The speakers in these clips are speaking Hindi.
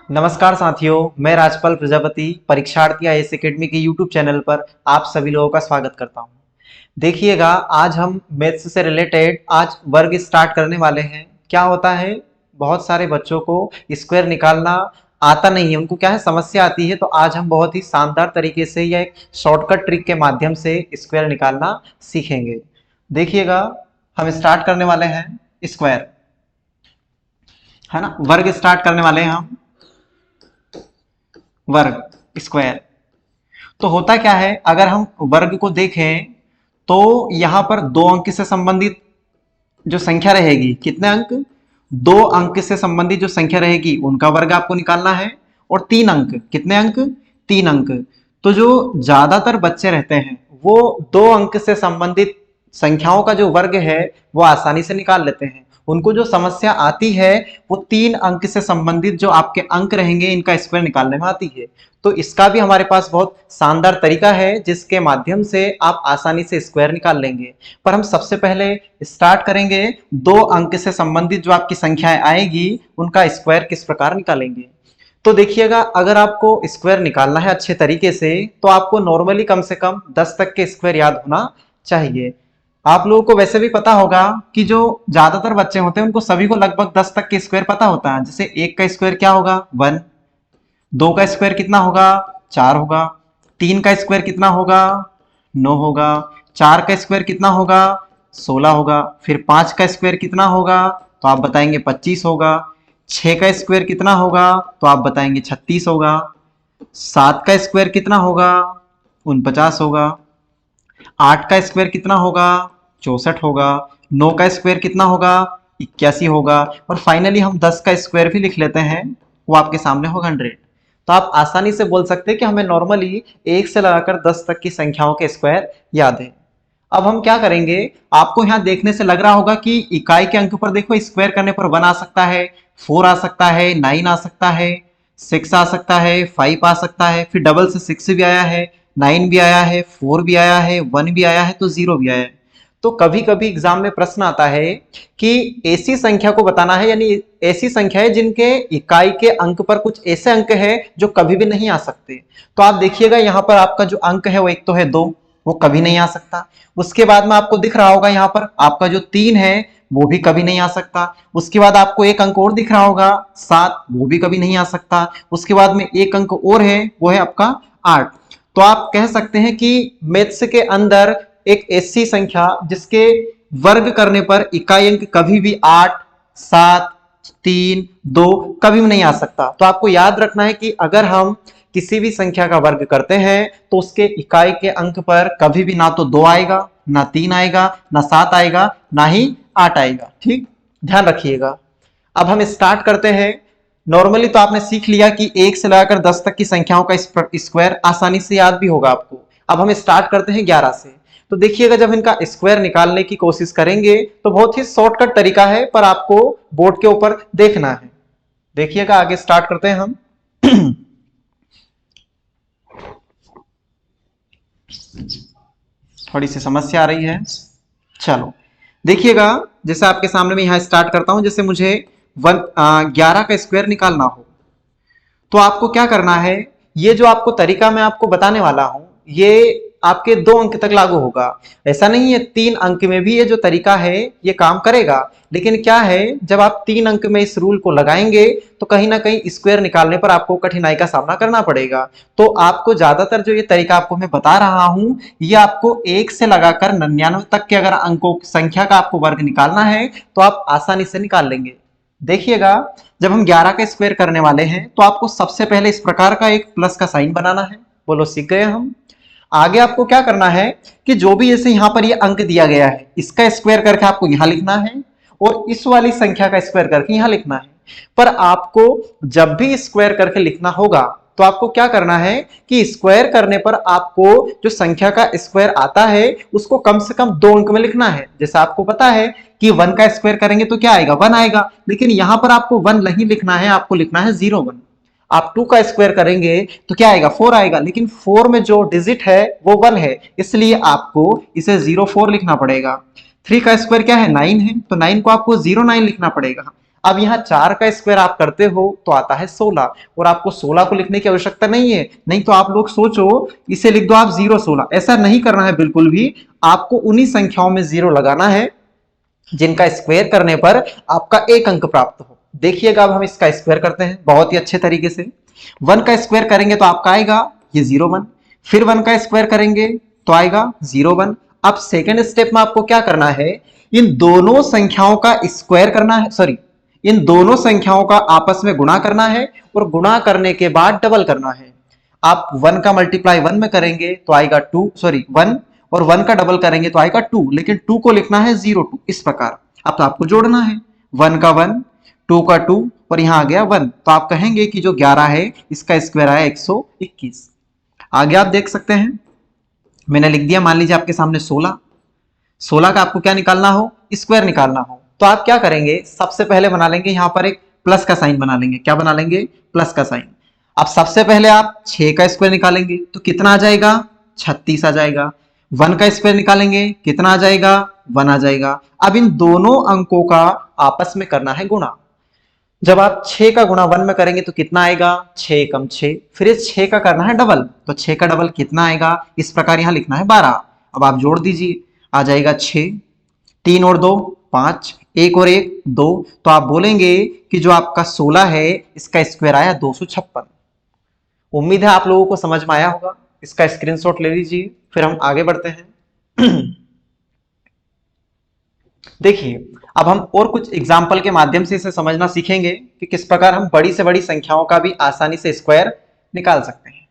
नमस्कार साथियों, मैं राजपाल प्रजापति परीक्षार्थी आईएएस एकेडमी के यूट्यूब चैनल पर आप सभी लोगों का स्वागत करता हूं। देखिएगा, आज हम मैथ्स से रिलेटेड आज वर्ग स्टार्ट करने वाले हैं। क्या होता है, बहुत सारे बच्चों को स्क्वायर निकालना आता नहीं है, उनको क्या है समस्या आती है। तो आज हम बहुत ही शानदार तरीके से या एक शॉर्टकट ट्रिक के माध्यम से स्क्वायर निकालना सीखेंगे। देखिएगा, हम स्टार्ट करने वाले हैं स्क्वायर, है ना। वर्ग स्टार्ट करने वाले हैं हम, वर्ग स्क्वायर। तो होता क्या है, अगर हम वर्ग को देखें तो यहां पर दो अंक से संबंधित जो संख्या रहेगी, कितने अंक, दो अंक से संबंधित जो संख्या रहेगी उनका वर्ग आपको निकालना है। और तीन अंक, कितने अंक, तीन अंक। तो जो ज्यादातर बच्चे रहते हैं वो दो अंक से संबंधित संख्याओं का जो वर्ग है वो आसानी से निकाल लेते हैं। उनको जो समस्या आती है वो तीन अंक से संबंधित जो आपके अंक रहेंगे इनका स्क्वायर निकालने में आती है। तो इसका भी हमारे पास बहुत शानदार तरीका है जिसके माध्यम से आप आसानी से स्क्वायर निकाल लेंगे। पर हम सबसे पहले स्टार्ट करेंगे, दो अंक से संबंधित जो आपकी संख्याएं आएगी उनका स्क्वायर किस प्रकार निकालेंगे। तो देखिएगा, अगर आपको स्क्वायर निकालना है अच्छे तरीके से तो आपको नॉर्मली कम से कम 10 तक के स्क्वायर याद होना चाहिए। आप लोगों को वैसे भी पता होगा कि जो ज्यादातर बच्चे होते हैं उनको सभी को लगभग 10 तक के स्क्वायर पता होता है। जैसे एक का स्क्वायर क्या होगा, 1। दो का स्क्वायर कितना होगा, 4 होगा। तीन का स्क्वायर कितना होगा, 9 होगा। चार का स्क्वायर कितना होगा, 16 होगा। फिर 5 का स्क्वायर कितना होगा तो आप बताएंगे 25 होगा। 6 का स्क्वायर कितना होगा तो आप बताएंगे 36 होगा। 7 का स्क्वायर कितना होगा, 49 होगा। 8 का स्क्वायर कितना होगा, 64 होगा। 9 का स्क्वायर कितना होगा, 81 होगा। और फाइनली हम 10 का स्क्वायर भी लिख लेते हैं, वो आपके सामने होगा 100। तो आप आसानी से बोल सकते हैं कि हमें नॉर्मली 1 से लगाकर 10 तक की संख्याओं के स्क्वायर याद है। अब हम क्या करेंगे, आपको यहां देखने से लग रहा होगा कि इकाई के अंक पर देखो स्क्वायर करने पर 1 आ सकता है, 4 आ सकता है, 9 आ सकता है, 6 आ सकता है, 5 आ सकता है। फिर डबल से 6 भी आया है, 9 भी आया है, 4 भी आया है, 1 भी आया है, तो 0 भी आया है। तो कभी कभी एग्जाम में प्रश्न आता है कि ऐसी संख्या को बताना है, यानी ऐसी संख्या है जिनके इकाई के अंक पर कुछ ऐसे अंक है जो कभी भी नहीं आ सकते। तो आप देखिएगा, यहां पर आपका जो अंक है वो एक तो है 2, वो कभी नहीं आ सकता। उसके बाद में आपको दिख रहा होगा यहाँ पर आपका जो 3 है वो भी कभी नहीं आ सकता। उसके बाद आपको एक अंक और दिख रहा होगा 7, वो भी कभी नहीं आ सकता। उसके बाद में एक अंक और है, वो है आपका 8। तो आप कह सकते हैं कि मैथ्स के अंदर एक ऐसी संख्या जिसके वर्ग करने पर इकाई अंक कभी भी 8, 7, 3, 2 कभी भी नहीं आ सकता। तो आपको याद रखना है कि अगर हम किसी भी संख्या का वर्ग करते हैं तो उसके इकाई के अंक पर कभी भी ना तो 2 आएगा, ना 3 आएगा, ना 7 आएगा, ना ही 8 आएगा। ठीक, ध्यान रखिएगा। अब हम स्टार्ट करते हैं। नॉर्मली तो आपने सीख लिया कि 1 से लगाकर 10 तक की संख्याओं का स्क्वायर आसानी से याद भी होगा आपको। अब हम स्टार्ट करते हैं 11 से। तो देखिएगा, जब इनका स्क्वायर निकालने की कोशिश करेंगे तो बहुत ही शॉर्टकट तरीका है, पर आपको बोर्ड के ऊपर देखना है। देखिएगा, आगे स्टार्ट करते हैं हम। थोड़ी सी समस्या आ रही है, चलो देखिएगा। जैसे आपके सामने में यहां स्टार्ट करता हूं, जैसे मुझे 11 का स्क्वायर निकालना हो तो आपको क्या करना है, ये जो आपको तरीका मैं आपको बताने वाला हूं ये आपके 2 अंक तक लागू होगा। ऐसा नहीं है, 3 अंक में भी ये जो तरीका है ये काम करेगा। लेकिन क्या है, जब आप 3 अंक में इस रूल को लगाएंगे तो कहीं ना कहीं स्क्वायर निकालने पर आपको कठिनाई का सामना करना पड़ेगा। तो आपको ज्यादातर जो ये तरीका आपको मैं बता रहा हूं ये आपको 1 से लगाकर 99 तक के अगर अंकों संख्या का आपको वर्ग निकालना है तो आप आसानी से निकाल लेंगे। देखिएगा, जब हम 11 का स्क्वायर करने वाले हैं तो आपको सबसे पहले इस प्रकार का एक प्लस का साइन बनाना है। बोलो, सीख गए हम। आगे आपको क्या करना है कि जो भी जैसे यहां पर ये अंक दिया गया है इसका स्क्वायर करके आपको यहां लिखना है और इस वाली संख्या का स्क्वायर करके यहां लिखना है। पर आपको जब भी स्क्वायर करके लिखना होगा तो आपको क्या करना है कि स्क्वायर करने पर आपको जो संख्या का स्क्वायर आता है उसको कम से कम 2 अंक में लिखना है। जैसे आपको पता है कि 1 का स्क्वायर करेंगे तो क्या आएगा, 1 आएगा। लेकिन यहां पर आपको 1 नहीं लिखना है, आपको लिखना है 01। आप 2 का स्क्वायर करेंगे तो क्या आएगा, 4 आएगा। लेकिन 4 में जो डिजिट है वो 1 है, इसलिए आपको इसे 04 लिखना पड़ेगा। 3 का स्क्वायर क्या है, 9 है, तो 9 को आपको 09 लिखना पड़ेगा। अब यहाँ 4 का स्क्वायर आप करते हो तो आता है 16, और आपको 16 को लिखने की आवश्यकता नहीं है, नहीं तो आप लोग सोचो इसे लिख दो आप 0 16, ऐसा नहीं करना है बिल्कुल भी। आपको उन्हीं संख्याओं में 0 लगाना है जिनका स्क्वायर करने पर आपका एक अंक प्राप्त हो। देखिएगा अब हम इसका स्क्वायर करते हैं बहुत ही अच्छे तरीके से। 1 का स्क्वायर करेंगे तो आपका आएगा ये 0 1, फिर 1 का स्क्वायर करेंगे तो आएगा 0 1। अब सेकेंड स्टेप में आपको क्या करना है, इन दोनों संख्याओं का स्क्वायर करना है, सॉरी इन दोनों संख्याओं का आपस में गुणा करना है, और गुणा करने के बाद डबल करना है। आप 1 का मल्टीप्लाई 1 में करेंगे तो आएगा 2, सॉरी 1, और 1 का डबल करेंगे तो आएगा 2, लेकिन 2 को लिखना है 0 2 इस प्रकार। अब तो आपको जोड़ना है 1 का 1, 2 का 2, और यहां आ गया 1, तो आप कहेंगे कि जो 11 है इसका स्क्वायर आया 121। आगे आप देख सकते हैं मैंने लिख दिया, मान लीजिए आपके सामने 16 का आपको क्या निकालना हो, स्क्वायर निकालना हो, तो आप क्या करेंगे, सबसे पहले बना लेंगे यहां पर एक प्लस का साइन बना लेंगे। क्या बना लेंगे, प्लस का साइन। अब सबसे पहले आप 6 का स्क्वायर निकालेंगे तो कितना आ जाएगा, 36 आ जाएगा। 1 का स्क्वायर निकालेंगे कितना आ जाएगा, 1 आ जाएगा। अब इन दोनों अंकों का आपस में करना है गुणा। जब आप 6 का गुणा 1 में करेंगे तो कितना आएगा, 6 एकम 6, फिर इस 6 का करना है डबल, तो 6 का डबल कितना आएगा, इस प्रकार यहां लिखना है 12। अब आप जोड़ दीजिए, आ जाएगा 6, 3 और 2 5, 1 और 1 2, तो आप बोलेंगे कि जो आपका 16 है इसका स्क्वायर आया 256। उम्मीद है आप लोगों को समझ में आया होगा। इसका स्क्रीनशॉट ले लीजिए, फिर हम आगे बढ़ते हैं। देखिए अब हम और कुछ एग्जाम्पल के माध्यम से इसे समझना सीखेंगे कि किस प्रकार हम बड़ी से बड़ी संख्याओं का भी आसानी से स्क्वायर निकाल सकते हैं।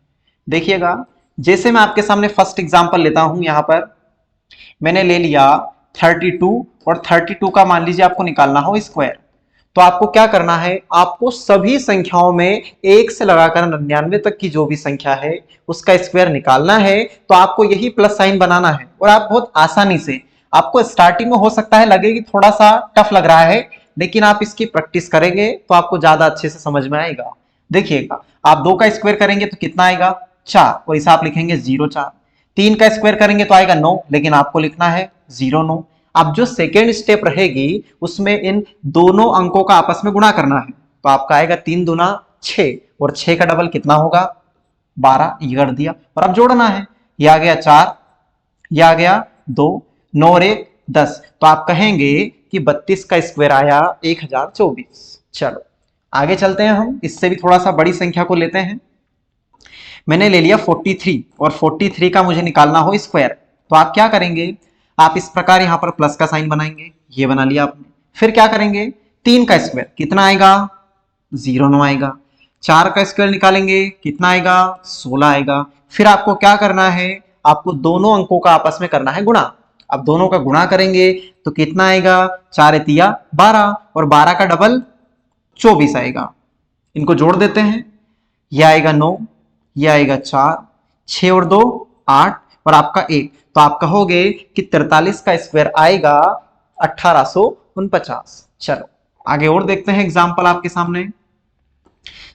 देखिएगा, जैसे मैं आपके सामने फर्स्ट एग्जाम्पल लेता हूं, यहां पर मैंने ले लिया 32, और 32 का मान लीजिए आपको निकालना हो स्क्वायर, तो आपको क्या करना है, आपको सभी संख्याओं में 1 से लगाकर 99 तक की जो भी संख्या है उसका स्क्वायर निकालना है। तो आपको यही प्लस साइन बनाना है, और आप बहुत आसानी से, आपको स्टार्टिंग में हो सकता है लगे कि थोड़ा सा टफ लग रहा है, लेकिन आप इसकी प्रैक्टिस करेंगे तो आपको ज्यादा अच्छे से समझ में आएगा। देखिएगा, आप 2 का स्क्वायर करेंगे तो कितना आएगा, 4, और इसे आप लिखेंगे 0 4। 3 का स्क्वायर करेंगे तो आएगा 9, लेकिन आपको लिखना है 0 9। अब जो सेकेंड स्टेप रहेगी उसमें इन दोनों अंकों का आपस में गुणा करना है, तो आपका आएगा 3 दूना 6, और 6 का डबल कितना होगा, 12, ये कर दिया, और अब जोड़ना है, ये आ गया 4, ये आ गया 2, 9 और 1 10, तो आप कहेंगे कि 32 का स्क्वायर आया 1024। चलो आगे चलते हैं, हम इससे भी थोड़ा सा बड़ी संख्या को लेते हैं। मैंने ले लिया 43, और 43 का मुझे निकालना हो स्क्वायर, तो आप क्या करेंगे, आप इस प्रकार यहां पर प्लस का साइन बनाएंगे, ये बना लिया आपने। फिर क्या करेंगे, 3 का स्क्वायर कितना आएगा, 0 9 आएगा। 4 का स्क्वायर निकालेंगे कितना आएगा, 16 आएगा। फिर आपको क्या करना है, आपको दोनों अंकों का आपस में करना है गुणा। अब दोनों का गुणा करेंगे तो कितना आएगा, 4 तिया 12, और 12 का डबल 24 आएगा। इनको जोड़ देते हैं, यह आएगा 9, यह आएगा 4, 6 और 2 8, और आपका 1, तो आप कहोगे कि 43 का स्क्वायर आएगा 1849। चलो आगे और देखते हैं एग्जाम्पल आपके सामने।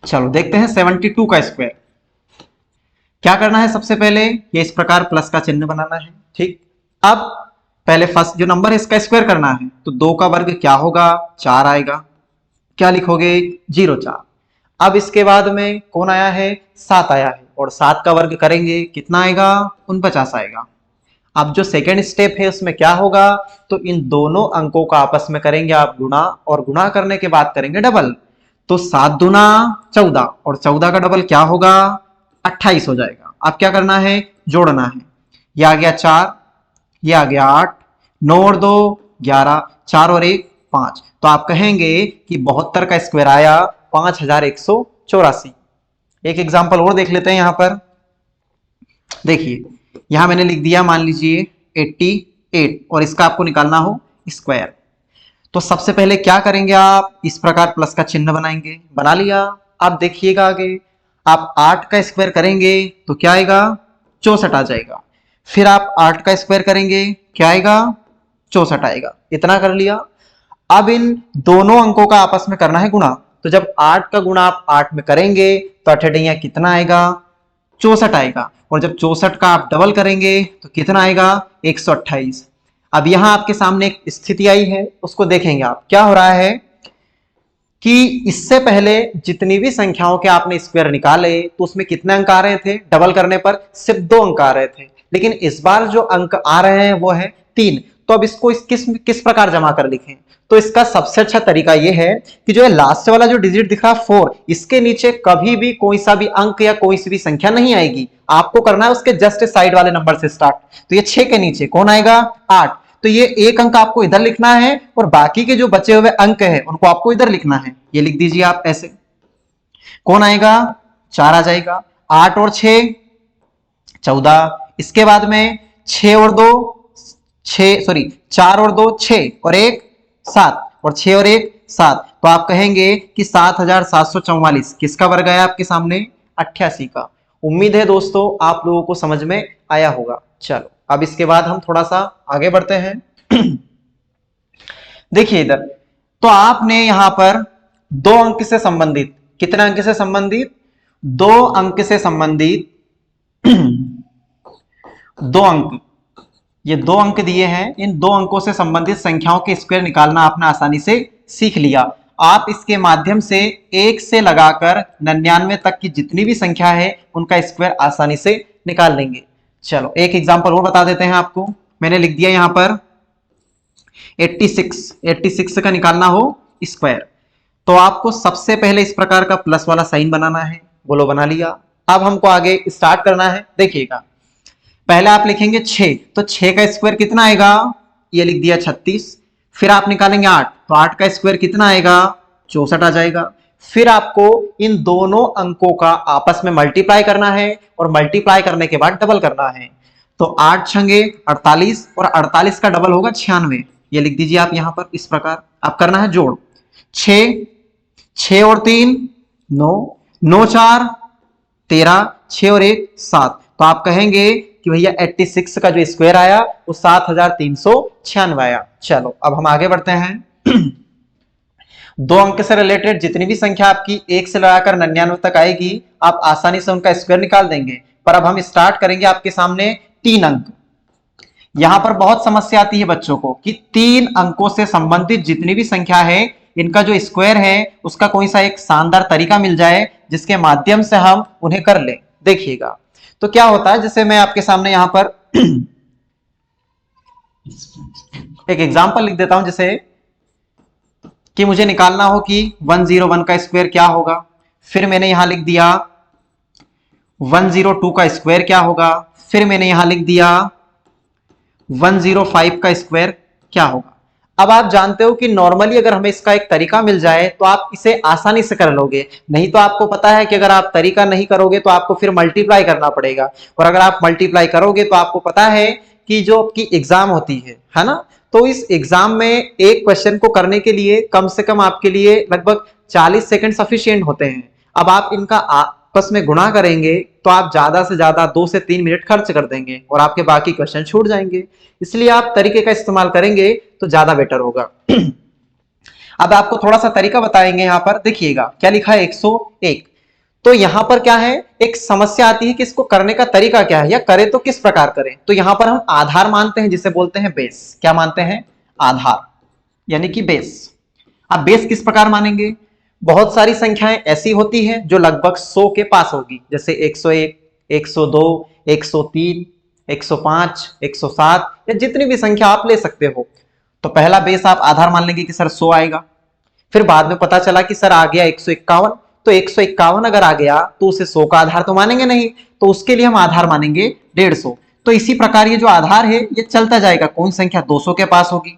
चलो देखते हैं 72 का स्क्वायर। क्या करना है, सबसे पहले ये इस प्रकार प्लस का चिन्ह बनाना है, ठीक। अब पहले फर्स्ट जो नंबर है इसका स्क्वायर करना है, तो 2 का वर्ग क्या होगा, 4 आएगा। क्या लिखोगे, 0 4। अब इसके बाद में कौन आया है, 7 आया है, और 7 का वर्ग करेंगे कितना आएगा, 49 आएगा। अब जो सेकेंड स्टेप है उसमें क्या होगा, तो इन दोनों अंकों का आपस में करेंगे आप गुणा, और गुणा करने के बाद करेंगे डबल, तो 7 दूना 14, और 14 का डबल क्या होगा, 28 हो जाएगा। अब क्या करना है, जोड़ना है, यह आ गया 4, यह आ गया 8, 9 और 2 11, 4 और 1 5, तो आप कहेंगे कि 72 का स्क्वायर आया 5184। एक एग्जाम्पल और देख लेते हैं यहां पर। देखिए यहां मैंने लिख दिया, मान लीजिए 88, और इसका आपको निकालना हो स्क्वायर, तो सबसे पहले क्या करेंगे, आप इस प्रकार प्लस का चिन्ह बनाएंगे, बना लिया। अब देखिएगा आगे, आप 8 का स्क्वायर करेंगे तो क्या आएगा, 64 आ जाएगा। फिर आप 8 का स्क्वायर करेंगे, क्या आएगा, 64 आएगा। इतना कर लिया। अब इन दोनों अंकों का आपस में करना है गुणा, तो जब 8 का गुणा आप 8 में करेंगे तो 8 कितना आएगा, 64 आएगा, और जब 64 का आप डबल करेंगे तो कितना आएगा, 128। अब यहां आपके सामने एक स्थिति आई है, उसको देखेंगे आप, क्या हो रहा है, कि इससे पहले जितनी भी संख्याओं के आपने स्क्वायर निकाले तो उसमें कितने अंक आ रहे थे, डबल करने पर सिर्फ 2 अंक आ रहे थे, लेकिन इस बार जो अंक आ रहे हैं वो है 3। तो अब इसको किस प्रकार जमा कर लिखें? तो इसका सबसे अच्छा तरीका यह है कि जो है लास्ट वाला जो डिजिट दिख रहा है 4, इसके नीचे कभी भी कोई सा भी अंक या कोई सी भी संख्या नहीं आएगी। आपको करना है उसके जस्ट साइड वाले नंबर से स्टार्ट। तो ये 6 के नीचे कौन आएगा? 8। तो ये एक अंक आपको इधर लिखना है और बाकी के जो बचे हुए अंक हैं उनको आपको इधर लिखना है। ये लिख दीजिए आप ऐसे। कौन आएगा? 4 आ जाएगा। 8 और 6 14। इसके बाद में 6 और 2 6 सॉरी 4 और 2 6 और 1 7 और 6 और 1 7। तो आप कहेंगे कि 7744 किसका वर्ग आया आपके सामने? 88 का। उम्मीद है दोस्तों आप लोगों को समझ में आया होगा। चलो अब इसके बाद हम थोड़ा सा आगे बढ़ते हैं। देखिए इधर, तो आपने यहां पर 2 अंक से संबंधित, कितने अंक से संबंधित? 2 अंक से संबंधित 2 अंक, ये 2 अंक दिए हैं। इन 2 अंकों से संबंधित संख्याओं के स्क्वायर निकालना आपने आसानी से सीख लिया। आप इसके माध्यम से 1 से लगाकर 99 तक की जितनी भी संख्या है उनका स्क्वायर आसानी से निकाल लेंगे। चलो एक एग्जांपल और बता देते हैं आपको। मैंने लिख दिया यहां पर 86 का निकालना हो स्क्वायर, तो आपको सबसे पहले इस प्रकार का प्लस वाला साइन बनाना है। बोलो बना लिया। अब हमको आगे स्टार्ट करना है। देखिएगा, पहले आप लिखेंगे 6, तो 6 का स्क्वायर कितना आएगा? ये लिख दिया 36। फिर आप निकालेंगे 8, तो 8 का स्क्वायर कितना आएगा? 64 आ जाएगा। फिर आपको इन दोनों अंकों का आपस में मल्टीप्लाई करना है और मल्टीप्लाई करने के बाद डबल करना है। तो 8 छंगे 48 और 48 का डबल होगा 96। ये लिख दीजिए आप यहां पर इस प्रकार। अब करना है जोड़। 6 और 3 9, 9 4 13, 6 और 1 7। तो आप कहेंगे कि भैया 86 का जो स्क्वायर आया वो 7396 आया। चलो अब हम आगे बढ़ते हैं। 2 अंक से रिलेटेड जितनी भी संख्या आपकी 1 से लगाकर 99 तक आएगी आप आसानी से उनका स्क्वायर निकाल देंगे। पर अब हम स्टार्ट करेंगे आपके सामने 3 अंक। यहां पर बहुत समस्या आती है बच्चों को कि 3 अंकों से संबंधित जितनी भी संख्या है इनका जो स्क्वायर है उसका कोई सा एक शानदार तरीका मिल जाए जिसके माध्यम से हम उन्हें कर लें। देखिएगा, तो क्या होता है, जैसे मैं आपके सामने यहां पर एक एग्जांपल लिख देता हूं, जैसे कि मुझे निकालना हो कि 101 का स्क्वायर क्या होगा। फिर मैंने यहां लिख दिया 102 का स्क्वायर क्या होगा। फिर मैंने यहां लिख दिया 105 का स्क्वायर क्या होगा। अब आप जानते हो कि नॉर्मली अगर हमें इसका एक तरीका मिल जाए तो आप इसे आसानी से कर लोगे। नहीं तो आपको पता है कि अगर आप तरीका नहीं करोगे तो आपको फिर मल्टीप्लाई करना पड़ेगा, और अगर आप मल्टीप्लाई करोगे तो आपको पता है कि जो आपकी एग्जाम होती है ना, तो इस एग्जाम में एक क्वेश्चन को करने के लिए कम से कम आपके लिए लगभग 40 सेकंड सफिशिएंट होते हैं। अब आप इनका आपस में गुणा करेंगे तो आप ज्यादा से ज्यादा 2 से 3 मिनट खर्च कर देंगे और आपके बाकी क्वेश्चन छूट जाएंगे। इसलिए आप तरीके का इस्तेमाल करेंगे तो ज्यादा बेटर होगा। अब आपको थोड़ा सा तरीका बताएंगे। यहां पर देखिएगा क्या लिखा है 101। तो यहां पर क्या है, एक समस्या आती है कि इसको करने का तरीका क्या है या करें तो किस प्रकार करें। तो यहां पर हम आधार मानते हैं जिसे बोलते हैं बेस। क्या मानते हैं? आधार यानी कि बेस। अब बेस किस प्रकार मानेंगे? बहुत सारी संख्याएं ऐसी होती हैं जो लगभग 100 के पास होगी, जैसे 101, 102, 103, 105, 107 या जितनी भी संख्या आप ले सकते हो। तो पहला बेस आप आधार मान लेंगे कि सर 100 आएगा। फिर बाद में पता चला कि सर आ गया 151, तो 151 अगर आ गया तो उसे 100 का आधार तो मानेंगे नहीं, तो उसके लिए हम आधार मानेंगे 150। तो इसी प्रकार ये जो आधार है ये चलता जाएगा। कोई संख्या 200 के पास होगी,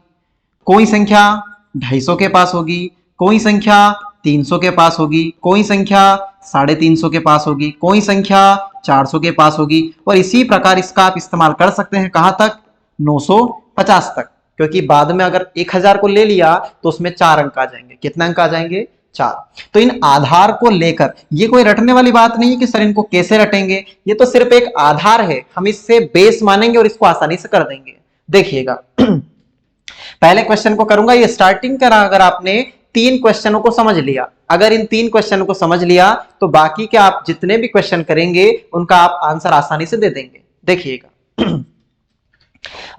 कोई संख्या 250 के पास होगी, कोई संख्या 300 के पास होगी, कोई संख्या 350 के पास होगी, कोई संख्या 400 के पास होगी, और इसी प्रकार इसका आप इस्तेमाल कर सकते हैं कहां तक? 950 तक। क्योंकि बाद में अगर 1000 को ले लिया तो उसमें 4 अंक आ जाएंगे। कितने अंक आ जाएंगे? 4। तो इन आधार को लेकर, ये कोई रटने वाली बात नहीं है कि सर इनको कैसे रटेंगे, ये तो सिर्फ एक आधार है, हम इससे बेस मानेंगे और इसको आसानी से कर देंगे। देखिएगा, पहले क्वेश्चन को करूंगा, ये स्टार्टिंग करा। अगर आपने 3 क्वेश्चनों को समझ लिया, अगर इन 3 क्वेश्चनों को समझ लिया तो बाकी के आप जितने भी क्वेश्चन करेंगे उनका आप आंसर आसानी से दे देंगे। देखिएगा,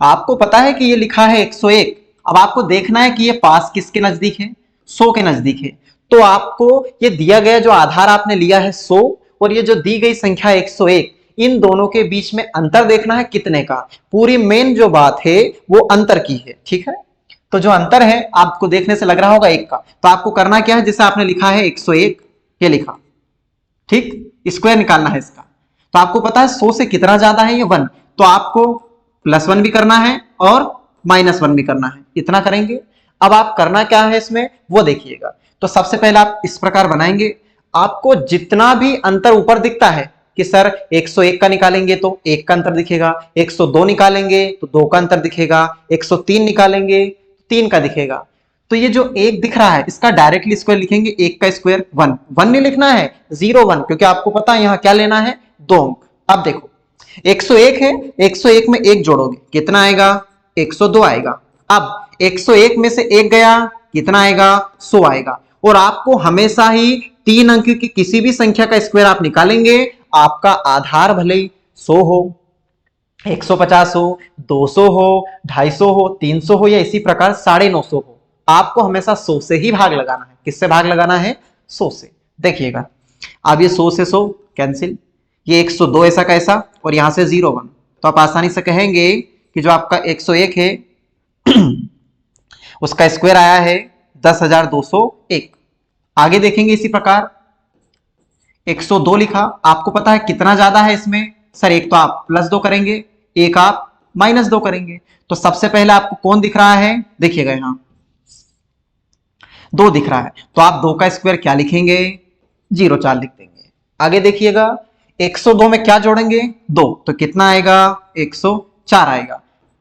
आपको पता है कि ये लिखा है 101। अब आपको देखना है कि ये पास किसके नजदीक है? 100 के नजदीक है। तो आपको ये दिया गया जो आधार आपने लिया है 100 और ये जो दी गई संख्या 101, इन दोनों के बीच में अंतर देखना है कितने का। पूरी मेन जो बात है वो अंतर की है, ठीक है। तो जो अंतर है आपको देखने से लग रहा होगा 1 का, तो आपको करना क्या है, जैसे आपने लिखा है 101 ये लिखा, ठीक, स्क्वायर निकालना है इसका। तो आपको पता है 100 से कितना ज्यादा है ये 1, तो आपको +1 भी करना है और -1 भी करना है, इतना करेंगे। अब आप करना क्या है इसमें वो देखिएगा। तो सबसे पहले आप इस प्रकार बनाएंगे, आपको जितना भी अंतर ऊपर दिखता है कि सर 101 का निकालेंगे तो 1 का अंतर दिखेगा, 102 निकालेंगे तो 2 का अंतर दिखेगा, 103 निकालेंगे तो 3 का दिखेगा। तो ये जो 1 दिख रहा है इसका डायरेक्टली स्क्वायर लिखेंगे, 1 का स्क्वायर 1, 1 नहीं लिखना है 0 1, क्योंकि आपको पता है यहां क्या लेना है 2 अंक। अब देखो 101 है, 101 में 1 जोड़ोगे कितना आएगा 102 आएगा। अब 101 में से 1 गया कितना आएगा 100 आएगा। और आपको हमेशा ही 3 अंक की किसी भी संख्या का स्क्वायर आप निकालेंगे, आपका आधार भले ही 100 हो, 150 हो, 200 हो, 250 हो, 300 हो या इसी प्रकार 950 हो, आपको हमेशा 100 से ही भाग लगाना है। किससे भाग लगाना है 100 से। देखिएगा अब ये 100 से 100 कैंसिल, ये 102 ऐसा कैसा और यहां से 0 1, तो आप आसानी से कहेंगे कि जो आपका 101 है उसका स्क्वायर आया है 10,201। आगे देखेंगे इसी प्रकार 102 लिखा, आपको पता है कितना ज्यादा है इसमें, सर एक तो आप +2 करेंगे, एक आप -2 करेंगे। तो सबसे पहले आपको कौन दिख रहा है, देखिएगा यहां 2 दिख रहा है, तो आप 2 का स्क्वायर क्या लिखेंगे 0,4 लिख देंगे। आगे देखिएगा 102 में क्या जोड़ेंगे 2, तो कितना आएगा 104 आएगा।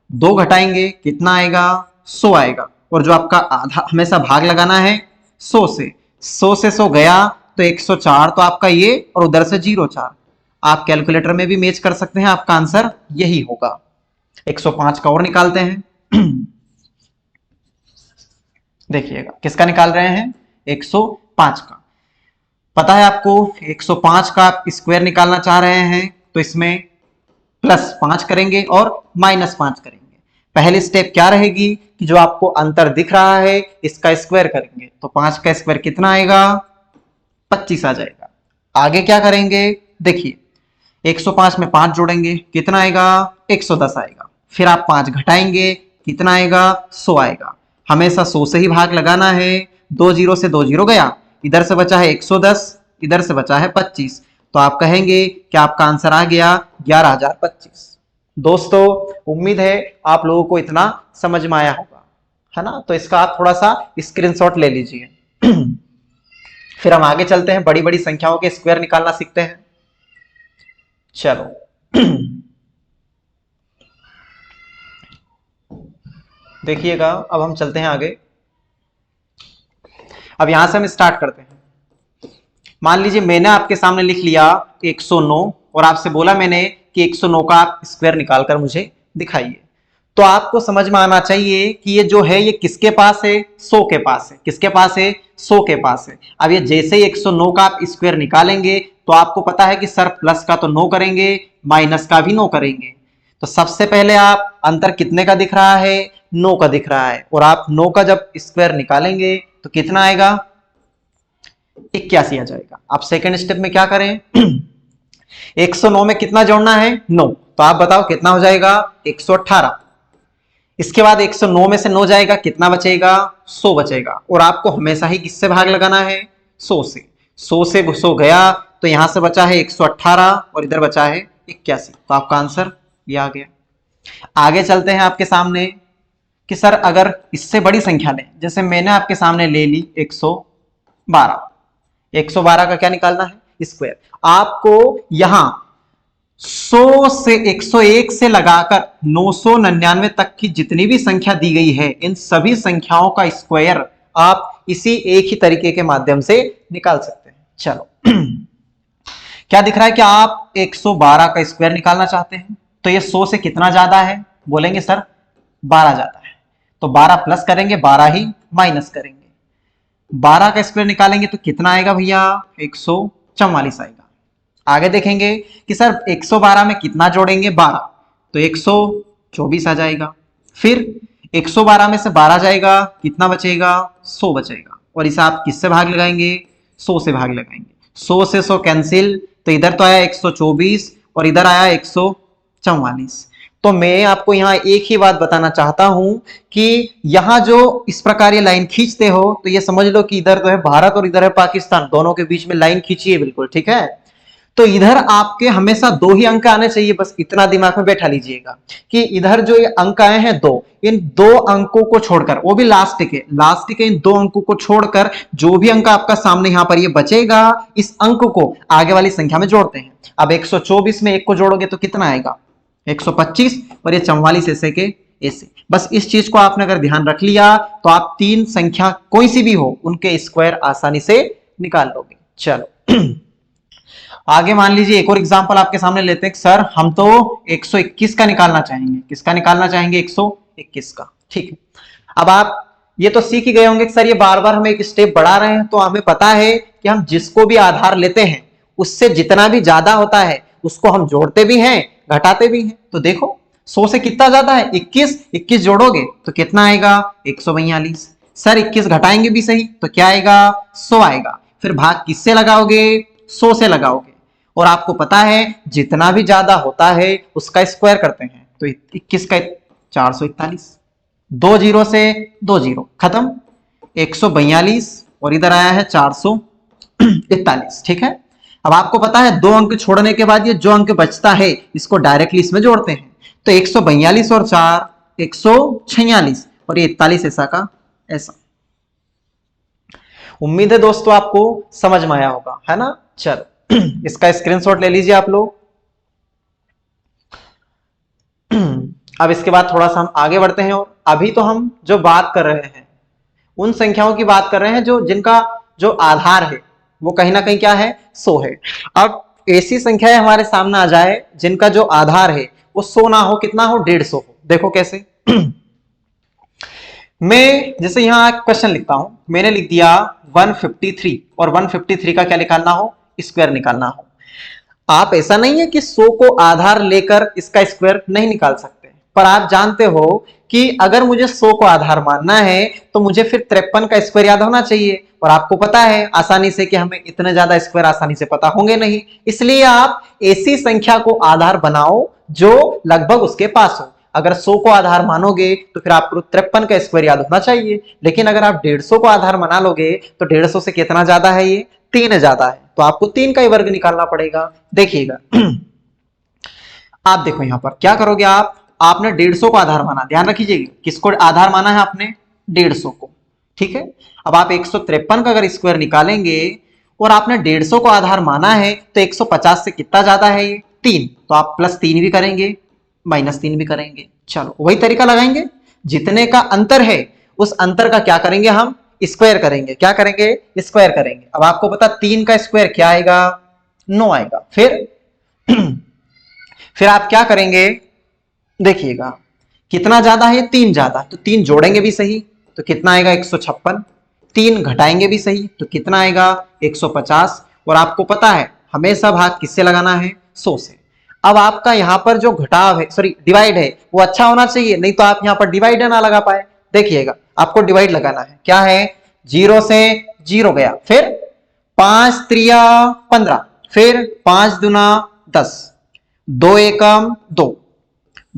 2 घटाएंगे कितना आएगा 100 आएगा। और जो आपका आधा हमेशा भाग लगाना है 100 से, 100 से 100 गया तो 104, तो आपका ये और उधर से 0,4। आप कैलकुलेटर में भी मैच कर सकते हैं, आपका आंसर यही होगा। 105 का और निकालते हैं देखिएगा किसका निकाल रहे हैं 105 का। पता है आपको 105 का आप स्क्वायर निकालना चाह रहे हैं तो इसमें +5 करेंगे और -5 करेंगे। पहली स्टेप क्या रहेगी कि जो आपको अंतर दिख रहा है इसका स्क्वायर करेंगे, तो 5 का स्क्वायर कितना आएगा 25 आ जाएगा। आगे क्या करेंगे देखिए 105 में 5 जोड़ेंगे कितना आएगा 110 आएगा। फिर आप 5 घटाएंगे कितना आएगा 100 आएगा। हमेशा 100 से ही भाग लगाना है, 2 0 से 2 0 गया, इधर से बचा है 110, इधर से बचा है 25, तो आप कहेंगे कि आपका आंसर आ गया 11,025। दोस्तों उम्मीद है आप लोगों को इतना समझ में आया होगा, है ना। तो इसका आप थोड़ा सा स्क्रीनशॉट ले लीजिए फिर हम आगे चलते हैं, बड़ी बड़ी संख्याओं के स्क्वायर निकालना सीखते हैं। चलो देखिएगा अब हम चलते हैं आगे। अब यहां से हम स्टार्ट करते हैं। मान लीजिए मैंने आपके सामने लिख लिया 109 और आपसे बोला मैंने कि 109 का आप स्क्वायर निकालकर मुझे दिखाइए। तो आपको समझ में आना चाहिए कि ये जो है ये किसके पास है 100 के पास है। किसके पास है 100 के पास है। अब ये जैसे ही 109 का आप स्क्वायर निकालेंगे तो आपको पता है कि सर प्लस का तो 9 करेंगे, माइनस का भी 9 करेंगे। तो सबसे पहले आप अंतर कितने का दिख रहा है 9 का दिख रहा है, और आप 9 का जब स्क्वायर निकालेंगे तो कितना आएगा 81 आ जाएगा। आप सेकेंड स्टेप में क्या करें 109 में कितना जोड़ना है 9, तो आप बताओ कितना हो जाएगा 118। इसके बाद 109 में से 9 जाएगा कितना बचेगा 100 बचेगा। और आपको हमेशा ही किससे भाग लगाना है 100 से। 100 से 100 गया तो यहां से बचा है 118 और इधर बचा है 81, तो आपका आंसर ये आ गया। आगे चलते हैं आपके सामने कि सर अगर इससे बड़ी संख्या लें, जैसे मैंने आपके सामने ले ली 112। 112 का क्या निकालना है स्क्वायर। आपको यहां 100 से 101 से लगाकर 999 तक की जितनी भी संख्या दी गई है इन सभी संख्याओं का स्क्वायर आप इसी एक ही तरीके के माध्यम से निकाल सकते हैं। चलो क्या दिख रहा है कि आप 112 का स्क्वायर निकालना चाहते हैं, तो ये 100 से कितना ज्यादा है, बोलेंगे सर 12 ज्यादा है, तो 12 प्लस करेंगे 12 ही माइनस करेंगे। 12 का स्क्वायर निकालेंगे तो कितना आएगा भैया 144 आएगा। आगे देखेंगे कि सर 112 में कितना जोड़ेंगे 12, तो 124 आ जाएगा। फिर 112 में से 12 जाएगा कितना बचेगा 100 बचेगा। और इसे आप किससे भाग लगाएंगे, 100 से भाग लगाएंगे। 100 से 100 कैंसिल, तो इधर तो आया 124 और इधर आया 144। तो मैं आपको यहाँ एक ही बात बताना चाहता हूं कि यहाँ जो इस प्रकार ये लाइन खींचते हो तो ये समझ लो कि इधर तो है भारत और इधर है पाकिस्तान, दोनों के बीच में लाइन खींची है बिल्कुल, ठीक है। तो इधर आपके हमेशा 2 ही अंक आने चाहिए, बस इतना दिमाग में बैठा लीजिएगा कि इधर जो ये अंक आए हैं 2, इन 2 अंकों को छोड़कर, वो भी लास्ट के इन 2 अंकों को छोड़कर जो भी अंक आपका सामने यहां पर ये बचेगा, इस अंक को आगे वाली संख्या में जोड़ते हैं। अब 124 में 1 को जोड़ोगे तो कितना आएगा, 125, और ये 44 ऐसे के ऐसे। बस इस चीज को आपने अगर ध्यान रख लिया तो आप 3 संख्या कोई सी भी हो उनके स्क्वायर आसानी से निकाल लोगे। चलो आगे मान लीजिए एक और एग्जांपल आपके सामने लेते हैं। सर हम तो 121 का निकालना चाहेंगे। किसका निकालना चाहेंगे, 121 का, ठीक है। अब आप ये तो सीख ही गए होंगे कि सर ये बार बार हम एक स्टेप बढ़ा रहे हैं, तो हमें पता है कि हम जिसको भी आधार लेते हैं उससे जितना भी ज्यादा होता है उसको हम जोड़ते भी हैं घटाते भी हैं। तो देखो 100 से कितना ज्यादा है, 21 जोड़ोगे तो कितना आएगा, 142। सर 21 घटाएंगे भी सही तो क्या आएगा, 100 आएगा। फिर भाग किससे लगाओगे, 100 से लगाओगे, और आपको पता है जितना भी ज्यादा होता है उसका स्क्वायर करते हैं। तो 21 का 441, 2 जीरो से 2 जीरो खत्म, 142 और इधर आया है 441, ठीक है। अब आपको पता है 2 अंक छोड़ने के बाद ये जो अंक बचता है इसको डायरेक्टली इसमें जोड़ते हैं। तो 142 और 4 146 और ये 41 ऐसा का ऐसा। उम्मीद है दोस्तों आपको समझ में आया होगा, है ना। चलो इसका स्क्रीनशॉट ले लीजिए आप लोग। अब इसके बाद थोड़ा सा हम आगे बढ़ते हैं, और अभी तो हम जो बात कर रहे हैं उन संख्याओं की बात कर रहे हैं जो जिनका जो आधार है वो कहीं ना कहीं क्या है, 100 है। अब ऐसी संख्याएं हमारे सामने आ जाए जिनका जो आधार है वो 100 ना हो, कितना हो, 150 हो। देखो कैसे। मैं जैसे यहां क्वेश्चन लिखता हूं, मैंने लिख दिया 153, और 153 का क्या निकालना हो, स्क्वायर निकालना हो। आप ऐसा नहीं है कि 100 को आधार लेकर इसका स्क्वायर नहीं निकाल सकते, पर आप जानते हो कि अगर मुझे 100 को आधार मानना है तो मुझे फिर 53 का स्क्वायर याद होना चाहिए, और आपको पता है आसानी से कि हमें इतने ज्यादा स्क्वायर आसानी से पता होंगे नहीं। इसलिए आप ऐसी संख्या को आधार बनाओ जो लगभग उसके पास हो। अगर 100 को आधार मानोगे तो फिर आपको 53 का स्क्वायर याद होना चाहिए, लेकिन अगर आप 150 को आधार बना लोगे तो 150 से कितना ज्यादा है, ये 3 ज्यादा है, तो आपको 3 का ही वर्ग निकालना पड़ेगा। देखिएगा आप देखो यहां पर क्या करोगे, आपने 150 को आधार माना, ध्यान रखिएगा किसको आधार माना है आपने, 150 को, ठीक है। अब आप 153 का अगर स्क्वायर निकालेंगे और आपने 150 को आधार माना है तो 150 से कितना ज्यादा है, ये 3, तो आप +3 भी करेंगे -3 भी करेंगे। चलो वही तरीका लगाएंगे, जितने का अंतर है उस अंतर का क्या करेंगे, हम स्क्वायर करेंगे। क्या करेंगे, स्क्वायर करेंगे। अब आपको पता 3 का स्क्वायर क्या आएगा, 9 आएगा। फिर आप क्या करेंगे, देखिएगा कितना ज्यादा है, 3 ज्यादा, तो 3 जोड़ेंगे भी सही तो कितना आएगा, 156। 3 घटाएंगे भी सही तो कितना आएगा, 150। और आपको पता है हमेशा भाग किससे लगाना है, 100 से। अब आपका यहां पर जो घटाव है, सॉरी डिवाइड है, वो अच्छा होना चाहिए, नहीं तो आप यहां पर डिवाइड ना लगा पाए। देखिएगा आपको डिवाइड लगाना है, क्या है, 0 से 0 गया, फिर 5 त्रिया 15, फिर 5 दूना 10, 2 एकम 2,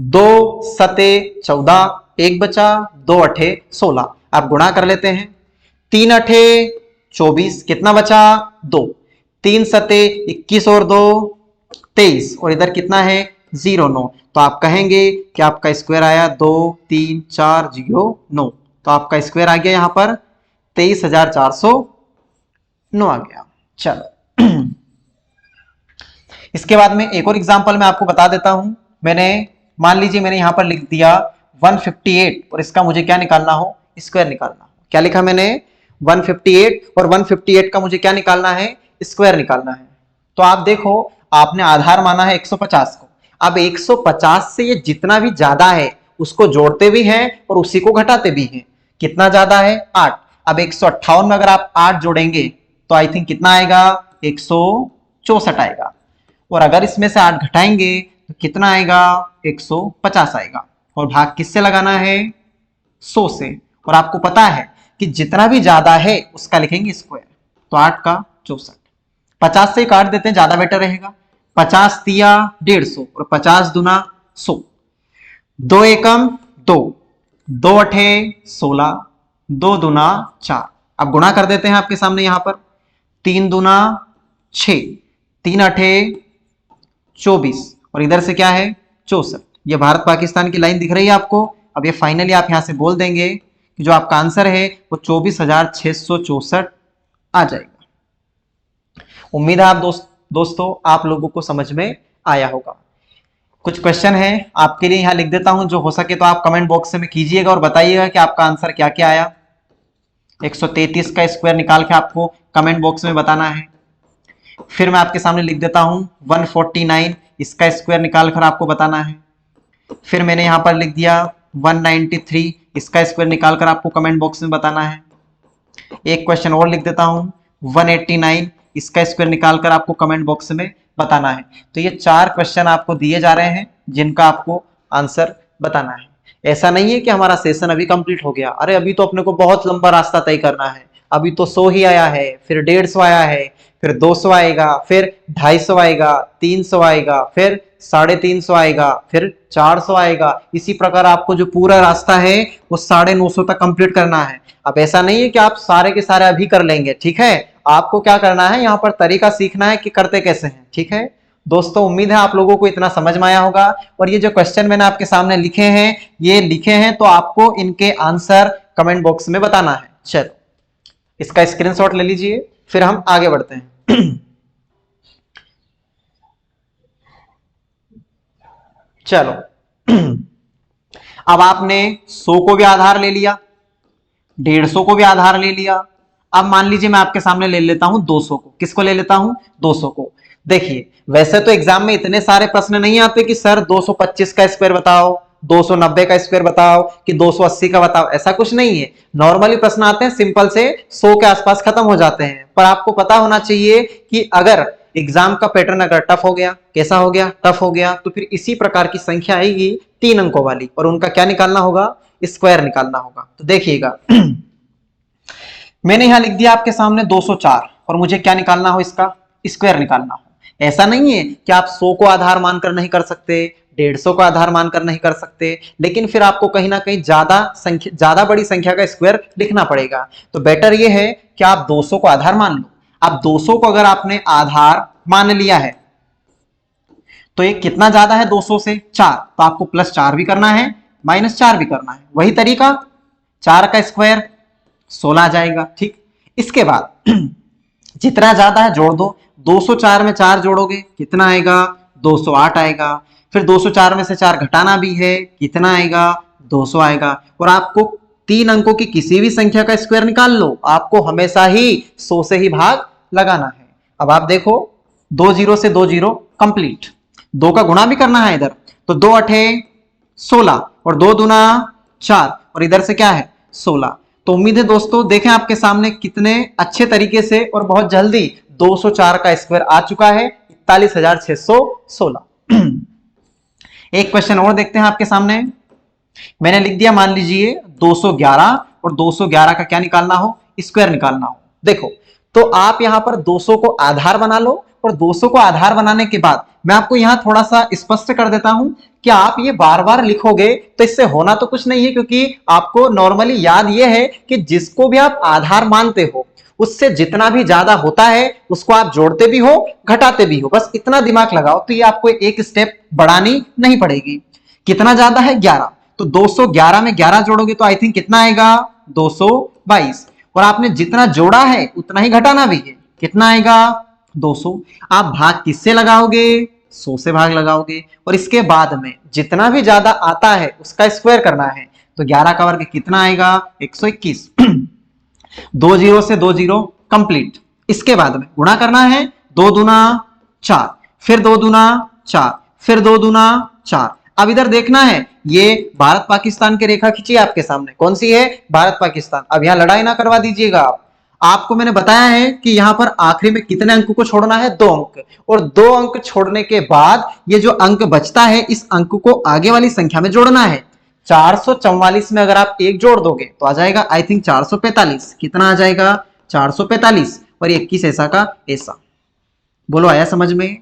2 सते 14, 1 बचा, 2 अठे 16। आप गुणा कर लेते हैं, 3 अठे 24, कितना बचा, 2, 3 सते 21 और 2 23, और इधर कितना है, 09। तो आप कहेंगे कि आपका स्क्वायर आया 2 3 4 0 9, तो आपका स्क्वायर आ गया यहां पर 23,409 आ गया। चलो इसके बाद में एक और एग्जांपल मैं आपको बता देता हूं। मैंने मान लीजिए मैंने यहां पर लिख दिया 158, और इसका मुझे क्या निकालना हो, स्क्वायर निकालना हो। क्या लिखा मैंने, 158, और 158 का मुझे क्या निकालना है, स्क्वायर निकालना है। तो आप देखो आपने आधार माना है 150 को, अब 150 से ये जितना भी ज्यादा है उसको जोड़ते भी हैं और उसी को घटाते भी हैं। कितना ज्यादा है, 8। अब 158 में अगर आप 8 जोड़ेंगे तो आई थिंक कितना आएगा, 164 आएगा, और अगर इसमें से 8 घटाएंगे तो कितना आएगा, 150 आएगा। और भाग किससे लगाना है, 100 से। और आपको पता है कि जितना भी ज्यादा है उसका लिखेंगे स्क्वायर। तो 8 का 64, 50 से काट देते हैं, ज्यादा बेटर रहेगा। 50 तिया 150 और 50 दूना 100, 2 एकम 2, 2 अठे 16, 2 दूना 4। अब गुणा कर देते हैं आपके सामने यहां पर, 3 दूना 6, 3 अठे 24 और इधर से क्या है 64। ये भारत पाकिस्तान की लाइन दिख रही है आपको। अब ये फाइनली आप यहां से बोल देंगे कि जो आपका आंसर है वो 24,664 आ जाएगा। उम्मीद है आप दोस्तों आप लोगों को समझ में आया होगा। कुछ क्वेश्चन है आपके लिए यहां लिख देता हूं, जो हो सके तो आप कमेंट बॉक्स में कीजिएगा और बताइएगा कि आपका आंसर क्या क्या आया। 133 का स्क्वायर निकाल के आपको कमेंट बॉक्स में बताना है। फिर मैं आपके सामने लिख देता हूं 149, इसका स्क्वायर निकालकर आपको बताना है। फिर मैंने यहां पर लिख दिया 193, इसका स्क्वायर निकालकर आपको कमेंट बॉक्स में बताना है। एक क्वेश्चन और लिख देता हूं 189, इसका स्क्वायर निकालकर आपको कमेंट बॉक्स में बताना है। तो ये 4 क्वेश्चन आपको दिए जा रहे हैं जिनका आपको आंसर बताना है। ऐसा नहीं है कि हमारा सेशन अभी कंप्लीट हो गया, अरे अभी तो अपने को बहुत लंबा रास्ता तय करना है। अभी तो 100 ही आया है, फिर 150 आया है, फिर 200 आएगा, फिर 250 आएगा, 300 आएगा, फिर 350 आएगा, फिर 400 आएगा। इसी प्रकार आपको जो पूरा रास्ता है वो 950 तक कंप्लीट करना है। अब ऐसा नहीं है कि आप सारे के सारे अभी कर लेंगे, ठीक है। आपको क्या करना है, यहाँ पर तरीका सीखना है कि करते कैसे हैं, ठीक है। दोस्तों उम्मीद है आप लोगों को इतना समझ में आया होगा। और ये जो क्वेश्चन मैंने आपके सामने लिखे हैं, ये लिखे हैं तो आपको इनके आंसर कमेंट बॉक्स में बताना है। चलो इसका स्क्रीनशॉट ले लीजिए, फिर हम आगे बढ़ते हैं। चलो अब आपने 100 को भी आधार ले लिया, 150 को भी आधार ले लिया। अब मान लीजिए मैं आपके सामने ले लेता हूं 200 को। किसको ले लेता हूं, 200 को। देखिए वैसे तो एग्जाम में इतने सारे प्रश्न नहीं आते कि सर 225 का स्क्वायर बताओ, 290 का स्क्वायर बताओ कि 280 का बताओ, ऐसा कुछ नहीं है। नॉर्मली प्रश्न आते हैं सिंपल से 100 के आसपास खत्म हो जाते हैं। पर आपको पता होना चाहिए कि अगर एग्जाम का पैटर्न अगर टफ हो गया, कैसा हो गया, टफ हो गया, तो फिर इसी प्रकार की संख्या आएगी 3 अंकों वाली और उनका क्या निकालना होगा, स्क्वायर निकालना होगा। तो देखिएगा मैंने यहां लिख दिया आपके सामने 204 और मुझे क्या निकालना हो, इसका स्क्वायर निकालना हो। ऐसा नहीं है कि आप 100 को आधार मानकर नहीं कर सकते, 150 को आधार मानकर नहीं कर सकते, लेकिन फिर आपको कहीं ना कहीं ज्यादा बड़ी संख्या का स्क्वायर लिखना पड़ेगा। तो बेटर ये है कि आप 200 को आधार मान लो। अब 200 को अगर आपने आधार मान लिया है तो ये कितना ज्यादा है 200 से, 4, तो आपको +4 भी करना है, -4 भी करना है। वही तरीका, 4 का स्क्वायर 16 आ जाएगा, ठीक। इसके बाद जितना ज्यादा है जोड़ दो, 204 में 4 जोड़ोगे कितना आएगा, 208 आएगा। फिर 204 में से 4 घटाना भी है, कितना आएगा, 200 आएगा। और आपको 3 अंकों की किसी भी संख्या का स्क्वायर निकाल लो, आपको हमेशा ही 100 से ही भाग लगाना है। अब आप देखो 2 0 से 2 0 कंप्लीट, 2 का गुणा भी करना है इधर, तो 2 अठे 16 और 2 दूना 4 और इधर से क्या है 16। तो उम्मीद है दोस्तों देखें आपके सामने कितने अच्छे तरीके से और बहुत जल्दी 204 का स्क्वायर आ चुका है, 41,616। एक क्वेश्चन और देखते हैं आपके सामने। मैंने लिख दिया मान लीजिए 211 और 211 का क्या निकालना हो, स्क्वायर निकालना हो। देखो तो आप यहां पर 200 को आधार बना लो और 200 को आधार बनाने के बाद मैं आपको यहां थोड़ा सा स्पष्ट कर देता हूं कि आप ये बार बार लिखोगे तो इससे होना तो कुछ नहीं है, क्योंकि आपको नॉर्मली याद ये है कि जिसको भी आप आधार मानते हो उससे जितना भी ज्यादा होता है उसको आप जोड़ते भी हो घटाते भी हो, बस इतना दिमाग लगाओ। तो ये आपको एक स्टेप बढ़ानी नहीं पड़ेगी। कितना ज्यादा है 11, तो 211 में 11 जोड़ोगे तो आई थिंक कितना आएगा 222, और आपने जितना जोड़ा है उतना ही घटाना भी है, कितना आएगा 200। आप भाग किससे लगाओगे, 100 से भाग लगाओगे और इसके बाद में जितना भी ज्यादा आता है उसका स्क्वायर करना है। तो 11 का वर्ग कितना आएगा 121। 2 0 से 2 0 कंप्लीट। इसके बाद में गुणा करना है, 2 दूना 4, फिर 2 दूना 4, फिर 2 दूना 4। अब इधर देखना है, ये भारत पाकिस्तान की रेखा खींची आपके सामने, कौन सी है, भारत पाकिस्तान। अब यहां लड़ाई ना करवा दीजिएगा आप। आपको मैंने बताया है कि यहां पर आखिरी में कितने अंक को छोड़ना है, 2 अंक, और 2 अंक छोड़ने के बाद ये जो अंक बचता है इस अंक को आगे वाली संख्या में जोड़ना है। 444 में अगर आप एक जोड़ दोगे तो आ जाएगा आई थिंक 445। कितना आ जाएगा? 445। और 21 ऐसा का ऐसा। बोलो आया समझ में?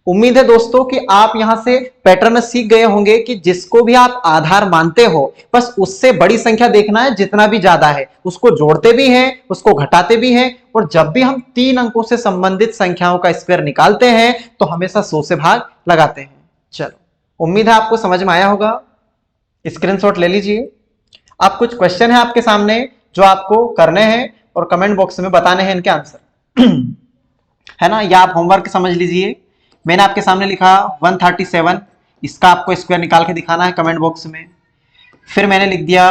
उम्मीद है दोस्तों कि आप यहां से पैटर्न सीख गए होंगे कि जिसको भी आप आधार मानते हो बस उससे बड़ी संख्या देखना है, जितना भी ज्यादा है उसको जोड़ते भी हैं, उसको घटाते भी हैं। और जब भी हम 3 अंकों से संबंधित संख्याओं का स्क्वायर निकालते हैं तो हमेशा 100 से भाग लगाते हैं। चलो, उम्मीद है आपको समझ में आया होगा। स्क्रीनशॉट ले लीजिए। अब कुछ क्वेश्चन है आपके सामने जो आपको करने हैं और कमेंट बॉक्स में बताने हैं इनके आंसर। है ना? या आप होमवर्क समझ लीजिए। मैंने आपके सामने लिखा 137, इसका आपको स्क्वायर निकाल के दिखाना है कमेंट बॉक्स में। फिर मैंने लिख दिया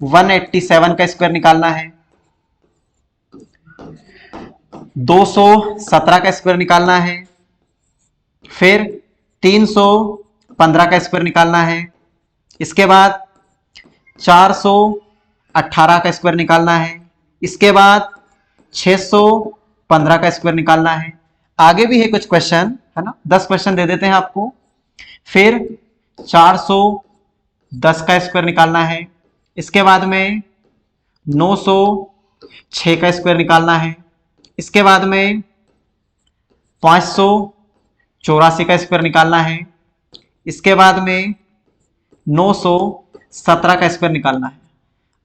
187 का स्क्वायर निकालना है, 217 का स्क्वायर निकालना है, फिर 315 का स्क्वायर निकालना है, इसके बाद 418 का स्क्वायर निकालना है, इसके बाद 615 का स्क्वायर निकालना है। आगे भी है कुछ क्वेश्चन, है ना? 10 क्वेश्चन दे देते हैं आपको। फिर 410 का स्क्वायर निकालना है, इसके बाद में 906 का स्क्वायर निकालना है, इसके बाद में 584 का स्क्वायर निकालना है, इसके बाद में 917 का स्क्वायर निकालना है।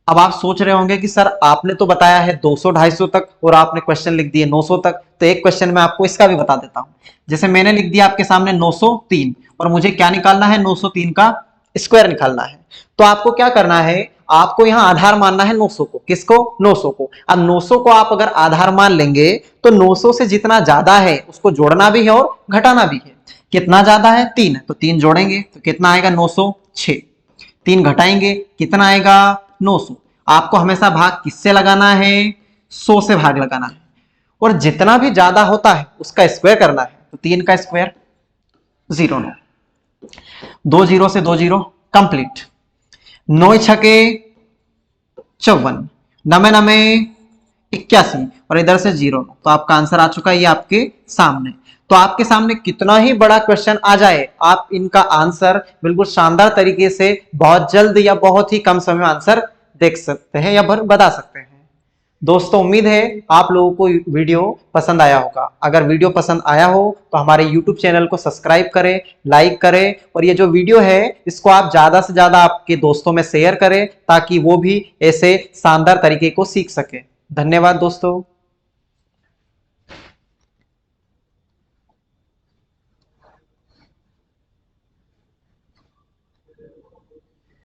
अब आप सोच रहे होंगे कि सर आपने तो बताया है 200-250 तक और आपने क्वेश्चन लिख दिए 900 तक, तो एक क्वेश्चन मैं आपको इसका भी बता देता हूं। जैसे मैंने लिख दिया आपके सामने 903 और मुझे क्या निकालना है? 903 का स्क्वायर निकालना है। तो आपको क्या करना है? आपको यहां आधार मानना है 900 को। किसको? 900 को। अब 900 को आप अगर आधार मान लेंगे तो 900 से जितना ज्यादा है उसको जोड़ना भी है और घटाना भी है। कितना ज्यादा है? 3, तो 3 जोड़ेंगे तो कितना आएगा? 906। 3 घटाएंगे कितना आएगा? 900। आपको हमेशा भाग किससे लगाना है? 100 से भाग लगाना है। और जितना भी ज्यादा होता है उसका स्क्वायर करना है। तो 3 का स्क्वायर 09, 2 0 से 2 0 कंप्लीट। 9 छके 54, 9 9 81 और इधर से 0। तो आपका आंसर आ चुका है ये आपके सामने। तो आपके सामने कितना ही बड़ा क्वेश्चन आ जाए, आप इनका आंसर बिल्कुल शानदार तरीके से बहुत जल्द या बहुत ही कम समय में आंसर देख सकते हैं या बता सकते हैं। दोस्तों, उम्मीद है आप लोगों को वीडियो पसंद आया होगा। अगर वीडियो पसंद आया हो तो हमारे YouTube चैनल को सब्सक्राइब करें, लाइक करें और ये जो वीडियो है इसको आप ज्यादा से ज्यादा आपके दोस्तों में शेयर करें ताकि वो भी ऐसे शानदार तरीके को सीख सके। धन्यवाद दोस्तों।